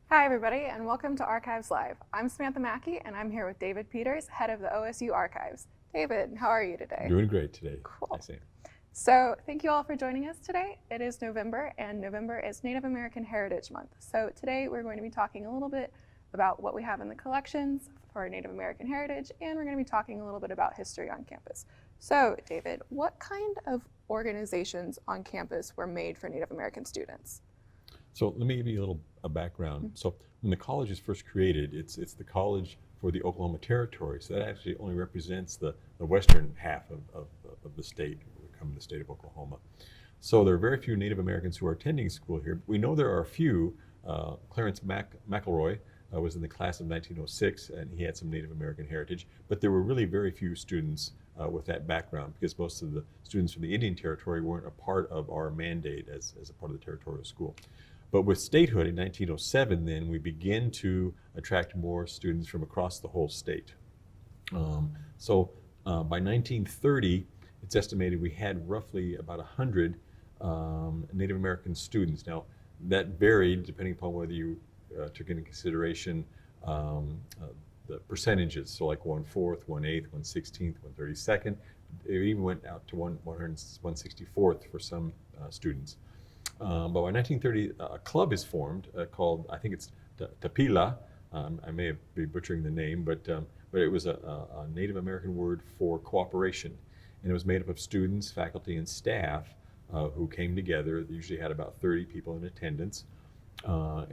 Hi, everybody, and welcome to Archives Live. I'm Samantha Mackey, and I'm here with David Peters, head of the OSU Archives. David, how are you today? Doing great today. Cool. Hi, Sam. So thank you all for joining us today. It is November, and November is Native American Heritage Month. So today we're going to be talking a little bit about what we have in the collections for Native American heritage, and we're going to be talking a little bit about history on campus. So David, what kind of organizations on campus were made for Native American students? So let me give you a little background. So when the college is first created, it's the college for the Oklahoma Territory. So that actually only represents the western half of the state, becoming the state of Oklahoma. So there are very few Native Americans who are attending school here. We know there are a few. Clarence McElroy was in the class of 1906, and he had some Native American heritage. But there were really very few students with that background, because most of the students from the Indian Territory weren't a part of our mandate as a part of the territorial school. But with statehood in 1907, then we begin to attract more students from across the whole state. By 1930, it's estimated we had roughly about 100 Native American students. Now, that varied depending upon whether you took into consideration the percentages, so like 1/4, 1/8, 1/16, 1/32. It even went out to 1/64 for some students. But by 1930, a club is formed called, I think it's Tapila. I may be butchering the name, but it was a Native American word for cooperation. And it was made up of students, faculty, and staff who came together. They usually had about 30 people in attendance. But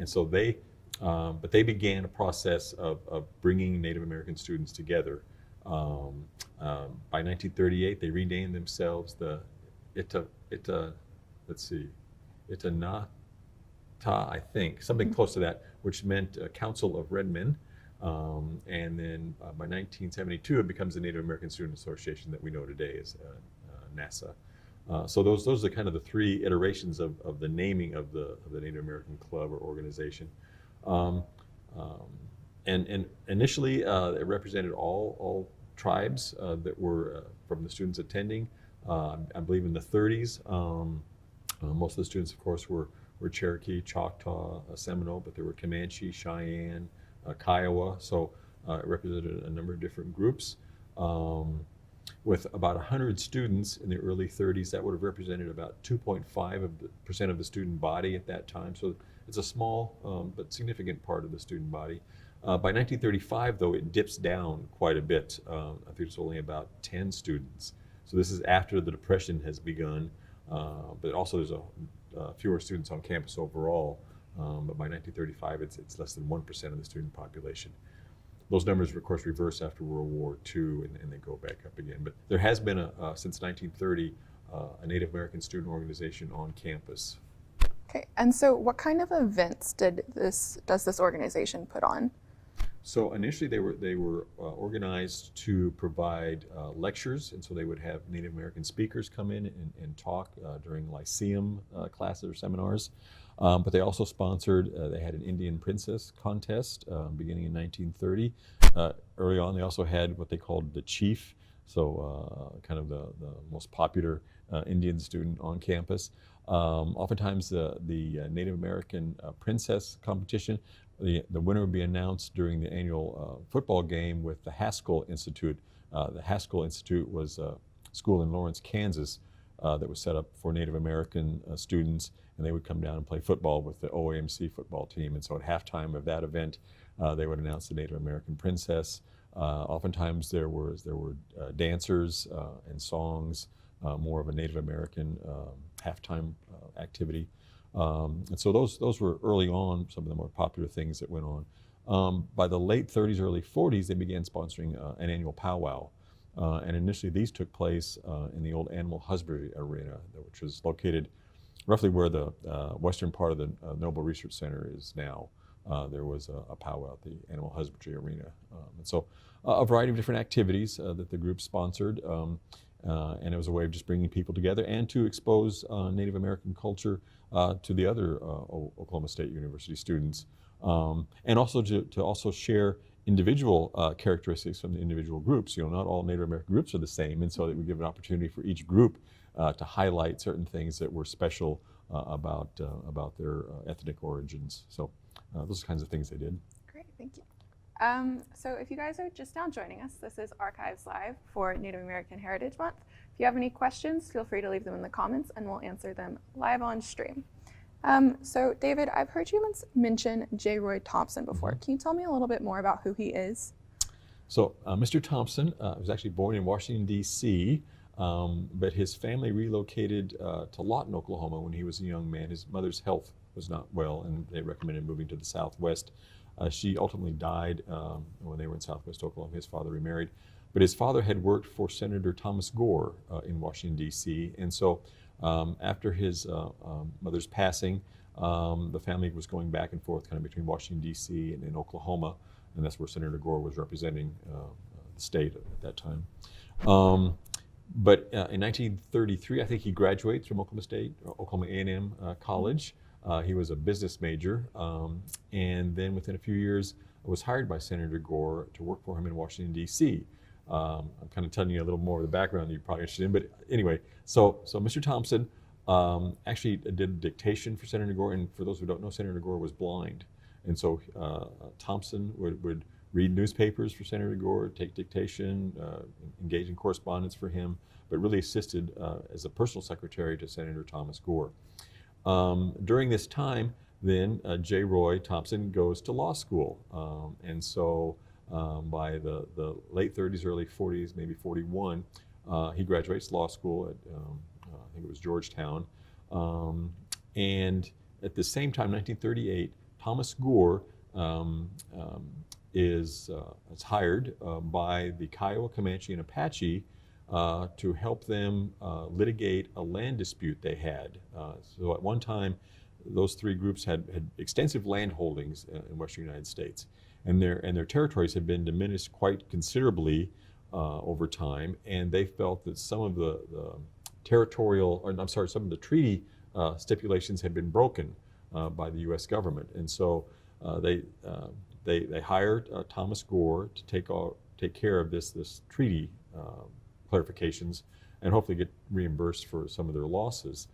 they began a process of bringing Native American students together. By 1938, they renamed themselves the Itanata, I think, something close to that, which meant Council of Red Men. And then by 1972, it becomes the Native American Student Association that we know today as NASA. So those are kind of the three iterations of the naming of the Native American club or organization. And initially, it represented all tribes that were from the students attending. I believe in the 30s. Most of the students, of course, were Cherokee, Choctaw, Seminole, but there were Comanche, Cheyenne, Kiowa. So it represented a number of different groups. With about 100 students in the early 30s, that would have represented about 2.5% of the student body at that time. So it's a small but significant part of the student body. By 1935, though, it dips down quite a bit. I think it's only about 10 students. So this is after the Depression has begun. But also there's fewer students on campus overall. But by 1935, it's less than 1% of the student population. Those numbers, of course, reverse after World War II, and they go back up again. But there has been, since 1930, a Native American student organization on campus. Okay, and so what kind of events does this organization put on? So initially they were organized to provide lectures, and so they would have Native American speakers come in and talk during lyceum classes or seminars. But they also sponsored, they had an Indian princess contest beginning in 1930. Early on they also had what they called the chief, so kind of the most popular Indian student on campus. Oftentimes the Native American princess competition, the winner would be announced during the annual football game with the Haskell Institute. The Haskell Institute was a school in Lawrence, Kansas that was set up for Native American students, and they would come down and play football with the OAMC football team. And so at halftime of that event, they would announce the Native American princess. Oftentimes there were dancers and songs, more of a Native American halftime activity. And so those were early on some of the more popular things that went on. By the late 30s, early 40s, they began sponsoring an annual powwow. And initially these took place in the old animal husbandry arena, which was located roughly where the western part of the Noble Research Center is now. There was a powwow at the animal husbandry arena. And so a variety of different activities that the group sponsored. And it was a way of just bringing people together and to expose Native American culture to the other Oklahoma State University students, and also to also share individual characteristics from the individual groups. Not all Native American groups are the same, and so that we give an opportunity for each group to highlight certain things that were special about their ethnic origins. So those kinds of things they did. Great, thank you. So if you guys are just now joining us, this is Archives Live for Native American Heritage Month. If you have any questions, feel free to leave them in the comments and we'll answer them live on stream. So David, I've heard you mention J. Roy Thompson before. Mm-hmm. Can you tell me a little bit more about who he is? So Mr. Thompson was actually born in Washington, D.C., but his family relocated to Lawton, Oklahoma when he was a young man. His mother's health was not well, and they recommended moving to the Southwest. She ultimately died when they were in Southwest Oklahoma. His father remarried. But his father had worked for Senator Thomas Gore in Washington, D.C., and so after his mother's passing, the family was going back and forth kind of between Washington, D.C. and Oklahoma, and that's where Senator Gore was representing the state at that time. But in 1933, I think he graduated from Oklahoma A&M College. He was a business major, and then within a few years was hired by Senator Gore to work for him in Washington, D.C. I'm kind of telling you a little more of the background that you're probably interested in, but anyway, so Mr. Thompson actually did dictation for Senator Gore, and for those who don't know, Senator Gore was blind. And so Thompson would read newspapers for Senator Gore, take dictation, engage in correspondence for him, but really assisted as a personal secretary to Senator Thomas Gore. During this time, then J. Roy Thompson goes to law school. And so by the late 30s, early 40s, maybe 41, he graduates law school at, I think it was Georgetown. And at the same time, 1938, Thomas Gore is hired by the Kiowa, Comanche, and Apache to help them litigate a land dispute they had. So at one time, those three groups had extensive land holdings in western United States, and their territories had been diminished quite considerably over time, and they felt that some of the some of the treaty stipulations had been broken by the U.S. government, and so they hired Thomas Gore to take care of this treaty clarifications and hopefully get reimbursed for some of their losses.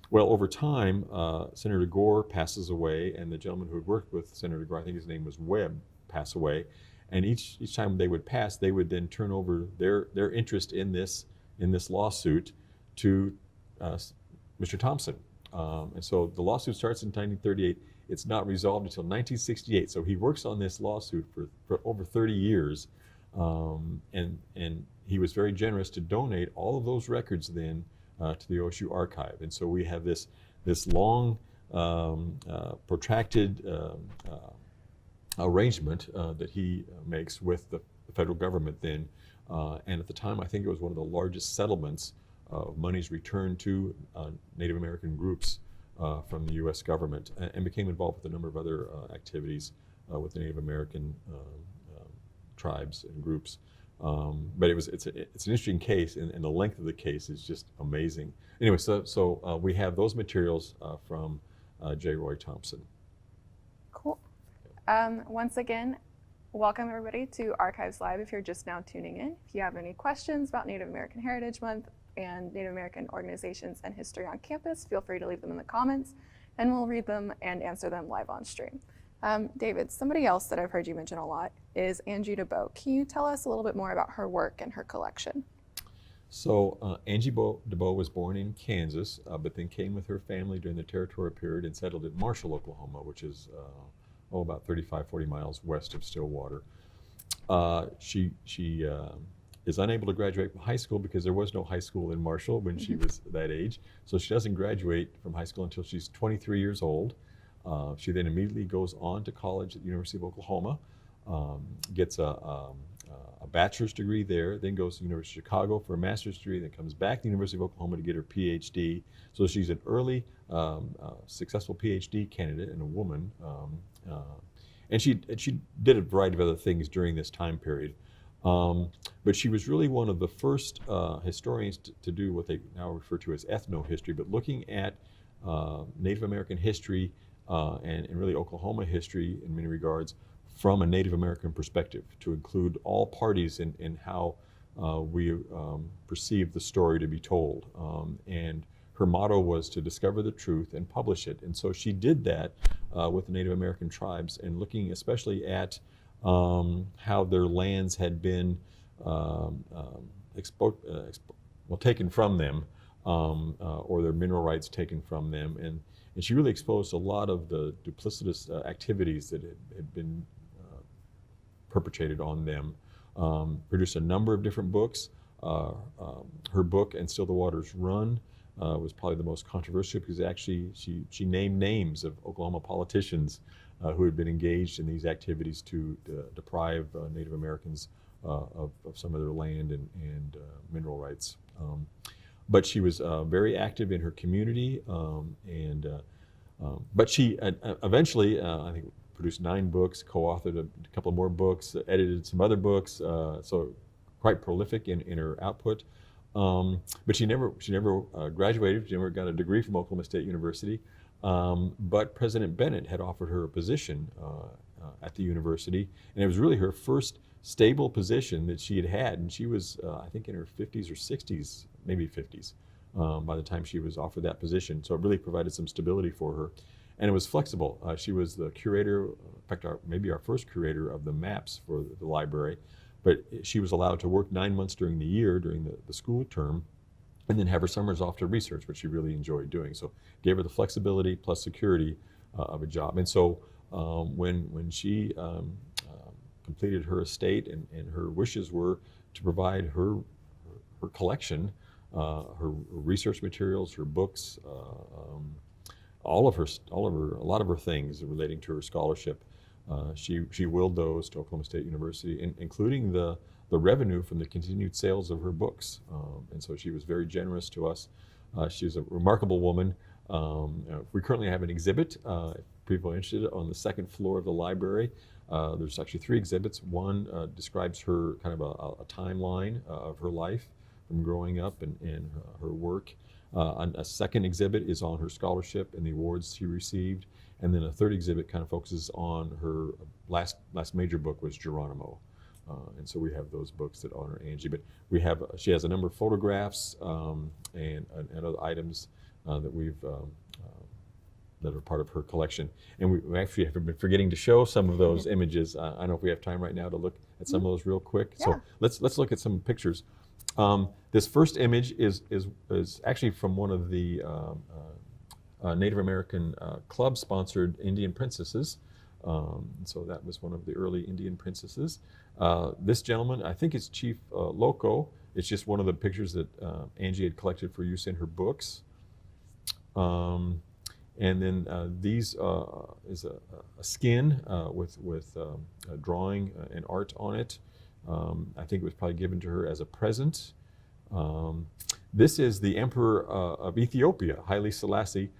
Well, over time, Senator Gore passes away, and the gentleman who had worked with Senator Gore, I think his name was Webb, passed away. And each time they would pass, they would then turn over their interest in this lawsuit to Mr. Thompson. And so the lawsuit starts in 1938. It's not resolved until 1968. So he works on this lawsuit for over 30 years. And he was very generous to donate all of those records then to the OSU archive. And so we have this long, protracted arrangement that he makes with the federal government then. And at the time, I think it was one of the largest settlements of monies returned to Native American groups from the U.S. government, and became involved with a number of other activities with the Native American tribes and groups. But it's an interesting case, and the length of the case is just amazing. Anyway, so we have those materials from J. Roy Thompson. Cool. Once again, welcome everybody to Archives Live if you're just now tuning in. If you have any questions about Native American Heritage Month and Native American organizations and history on campus, feel free to leave them in the comments and we'll read them and answer them live on stream. David, somebody else that I've heard you mention a lot is Angie DeBow. Can you tell us a little bit more about her work and her collection? So Angie DeBow was born in Kansas, but then came with her family during the territorial period and settled in Marshall, Oklahoma, which is about 35, 40 miles west of Stillwater. She is unable to graduate from high school because there was no high school in Marshall when she was that age. So she doesn't graduate from high school until she's 23 years old. She then immediately goes on to college at the University of Oklahoma, gets a bachelor's degree there, then goes to the University of Chicago for a master's degree, then comes back to the University of Oklahoma to get her PhD. So she's an early successful PhD candidate and a woman. And she did a variety of other things during this time period. But she was really one of the first historians to do what they now refer to as ethnohistory, but looking at Native American history and really Oklahoma history in many regards from a Native American perspective, to include all parties in how we perceive the story to be told. And her motto was to discover the truth and publish it. And so she did that with the Native American tribes, and looking especially at how their lands had been taken from them, or their mineral rights taken from them. And she really exposed a lot of the duplicitous activities that had been perpetrated on them. Produced a number of different books. Her book, And Still the Waters Run, was probably the most controversial, because actually she named names of Oklahoma politicians who had been engaged in these activities to deprive Native Americans of some of their land and mineral rights. But she was very active in her community, but she eventually, I think, produced 9 books, co-authored a couple more books, edited some other books, so quite prolific in her output. But she never graduated. She never got a degree from Oklahoma State University. But President Bennett had offered her a position at the university, and it was really her first stable position that she had. And she was, I think, in her 50s or 60s, maybe 50s, by the time she was offered that position. So it really provided some stability for her. And it was flexible. She was the curator, in fact, maybe our first curator of the maps for the library. But she was allowed to work 9 months during the year, during the school term, and then have her summers off to research, which she really enjoyed doing. So gave her the flexibility plus security of a job. And so when she completed her estate, and her wishes were to provide her collection, her research materials, her books, a lot of her things relating to her scholarship. She willed those to Oklahoma State University, including the revenue from the continued sales of her books. And so she was very generous to us. She's a remarkable woman. We currently have an exhibit, if people are interested, on the second floor of the library. There's actually 3 exhibits. One describes her kind of a timeline of her life from growing up and her work. A second exhibit is on her scholarship and the awards she received. And then a third exhibit kind of focuses on her last major book, was Geronimo. And so we have those books that honor Angie. But she has a number of photographs and other items that are part of her collection. And we actually have been forgetting to show some of those images. I don't know if we have time right now to look at some of those real quick. Yeah. So let's look at some pictures. This first image is actually from one of the Native American club-sponsored Indian princesses. So that was one of the early Indian princesses. This gentleman, I think it's Chief Loco. It's just one of the pictures that Angie had collected for use in her books. And then these is a skin with a drawing and art on it. I think it was probably given to her as a present. This is the Emperor of Ethiopia, Haile Selassie,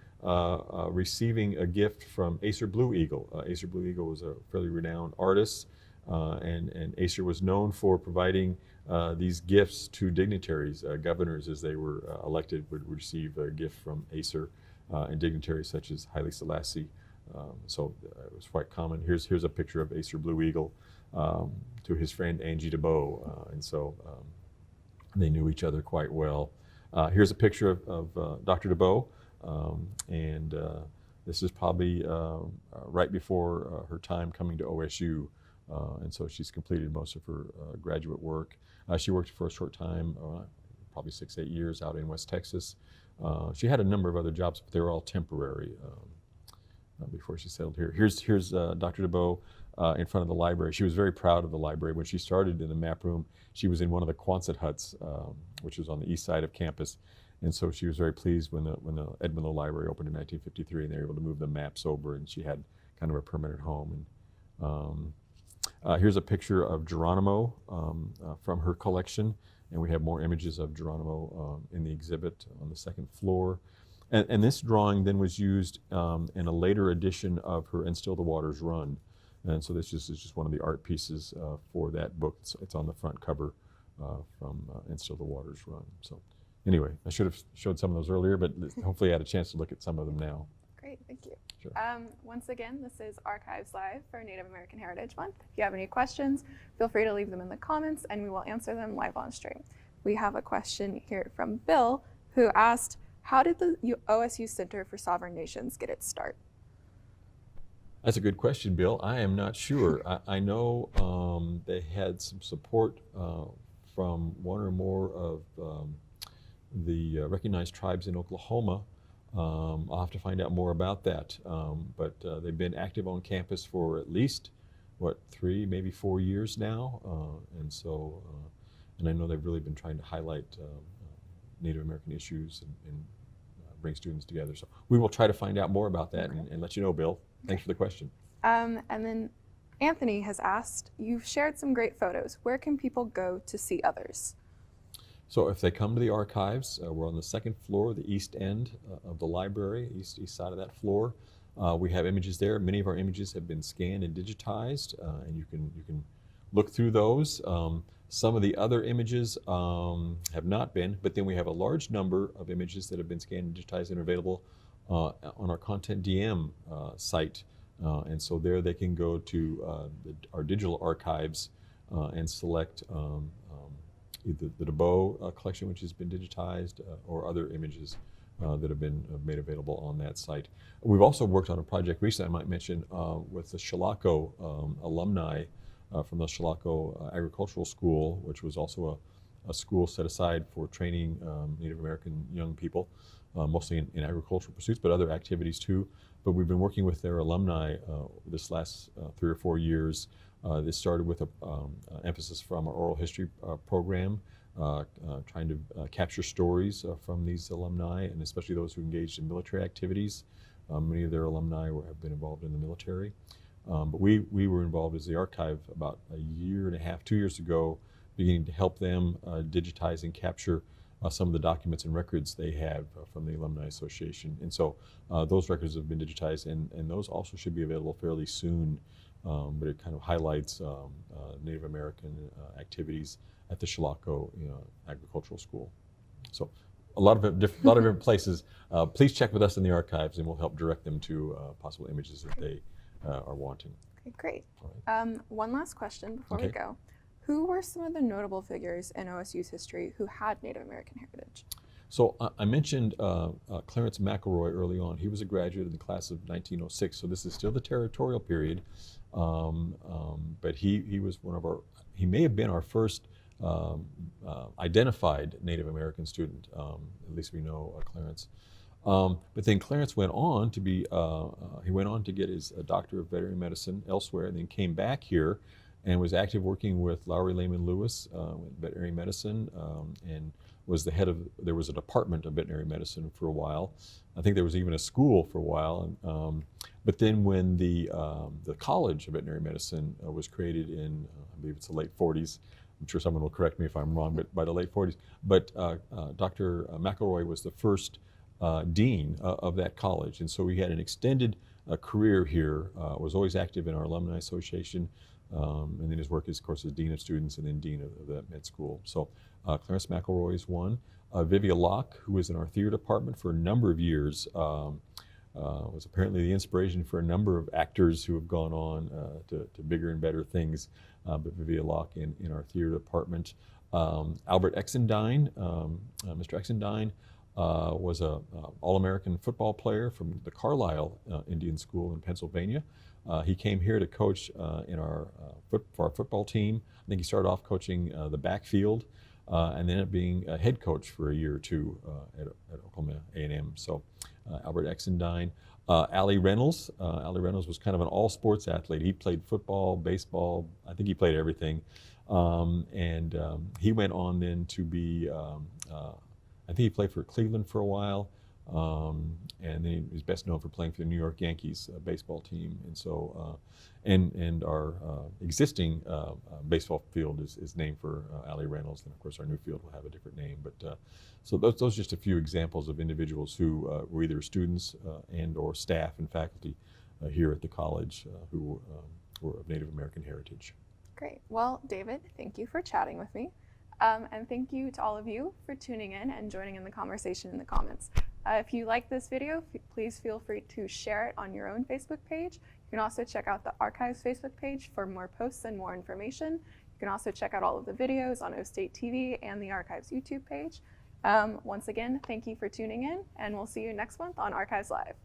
receiving a gift from Acer Blue Eagle. Acer Blue Eagle was a fairly renowned artist, and Acer was known for providing these gifts to dignitaries. Governors, as they were elected, would receive a gift from Acer, and dignitaries such as Haile Selassie. So it was quite common. Here's a picture of Acer Blue Eagle to his friend Angie DeBow, and so they knew each other quite well. Here's a picture of Dr. DeBow, and this is probably right before her time coming to OSU, and so she's completed most of her graduate work. She worked for a short time, probably 6-8 years, out in West Texas. She had a number of other jobs, but they were all temporary before she settled here. Here's Dr. DeBow in front of the library. She was very proud of the library. When she started in the map room, she was in one of the Quonset huts, which was on the east side of campus. And so she was very pleased when the Edmondville Library opened in 1953, and they were able to move the maps over, and she had kind of a permanent home. And here's a picture of Geronimo from her collection, and we have more images of Geronimo in the exhibit on the second floor. And this drawing then was used in a later edition of her And Still the Waters Run. And so this is just one of the art pieces for that book. It's on the front cover from And Still the Waters Run. So anyway, I should have showed some of those earlier, but hopefully I had a chance to look at some of them now. Great, thank you. Sure. Once again, this is Archives Live for Native American Heritage Month. If you have any questions, feel free to leave them in the comments and we will answer them live on stream. We have a question here from Bill, who asked, How did the OSU Center for Sovereign Nations get its start? That's a good question, Bill. I am not sure. I know they had some support from one or more of the recognized tribes in Oklahoma. I'll have to find out more about that. But they've been active on campus for at least, 3, maybe 4 years now. And I know they've really been trying to highlight Native American issues and bring students together. So we will try to find out more about that and let you know, Bill. Thanks for the question. And then Anthony has asked, you've shared some great photos. Where can people go to see others? So if they come to the archives, we're on the second floor, the east end of the library, east side of that floor. We have images there. Many of our images have been scanned and digitized, and you can look through those. Some of the other images have not been, but then we have a large number of images that have been scanned and digitized and are available on our Content DM site. And so there they can go to our digital archives and select either the DeBow collection, which has been digitized, or other images that have been made available on that site. We've also worked on a project recently, I might mention, with the Chilocco alumni from the Chilocco Agricultural School, which was also a school set aside for training Native American young people, mostly in agricultural pursuits, but other activities too. But we've been working with their alumni this last 3 or 4 years. This started with an emphasis from our oral history program, trying to capture stories from these alumni, and especially those who engaged in military activities. Many of their alumni have been involved in the military. But we were involved as the archive about 1.5 years, 2 years ago, beginning to help them digitize and capture some of the documents and records they have from the Alumni Association. And so those records have been digitized, and those also should be available fairly soon. But it kind of highlights Native American activities at the Chilocco Agricultural School. So a lot of different places. Please check with us in the archives, and we'll help direct them to possible images that they are wanting. Okay, great. Right. One last question before we go. Who were some of the notable figures in OSU's history who had Native American heritage? So I mentioned Clarence McElroy early on. He was a graduate in the class of 1906, so this is still the territorial period. But he was he may have been our first identified Native American student, at least we know Clarence. But then Clarence went on to get his doctor of veterinary medicine elsewhere, and then came back here and was active working with Lowry Lehman Lewis in veterinary medicine, and was the head of, there was a department of veterinary medicine for a while. I think there was even a school for a while. But then when the College of Veterinary Medicine was created in, I believe it's the late 40s, I'm sure someone will correct me if I'm wrong, but by the late 40s. But Dr. McElroy was the first dean of that college. And so he had an extended career here, was always active in our Alumni Association. And then his work is, of course, as Dean of Students and then Dean of the Med School. So Clarence McElroy is one. Vivia Locke, who was in our theater department for a number of years, was apparently the inspiration for a number of actors who have gone on to bigger and better things. But Vivia Locke in our theater department. Albert Exendine, Mr. Exendine, was an All-American football player from the Carlisle Indian School in Pennsylvania. He came here to coach for our football team. I think he started off coaching the backfield and ended up being a head coach for a year or two at Oklahoma A&M. So Albert Exendine. Allie Reynolds. Allie Reynolds was kind of an all-sports athlete. He played football, baseball. I think he played everything. He went on then to be, I think he played for Cleveland for a while. And then he was best known for playing for the New York Yankees baseball team. And so, and our existing baseball field is named for Allie Reynolds. And of course, our new field will have a different name. But so those are just a few examples of individuals who were either students and or staff and faculty here at the college who were of Native American heritage. Great. Well, David, thank you for chatting with me. And thank you to all of you for tuning in and joining in the conversation in the comments. If you like this video, please feel free to share it on your own Facebook page. You can also check out the Archives Facebook page for more posts and more information. You can also check out all of the videos on OkState TV and the Archives YouTube page. Once again, thank you for tuning in, and we'll see you next month on Archives Live.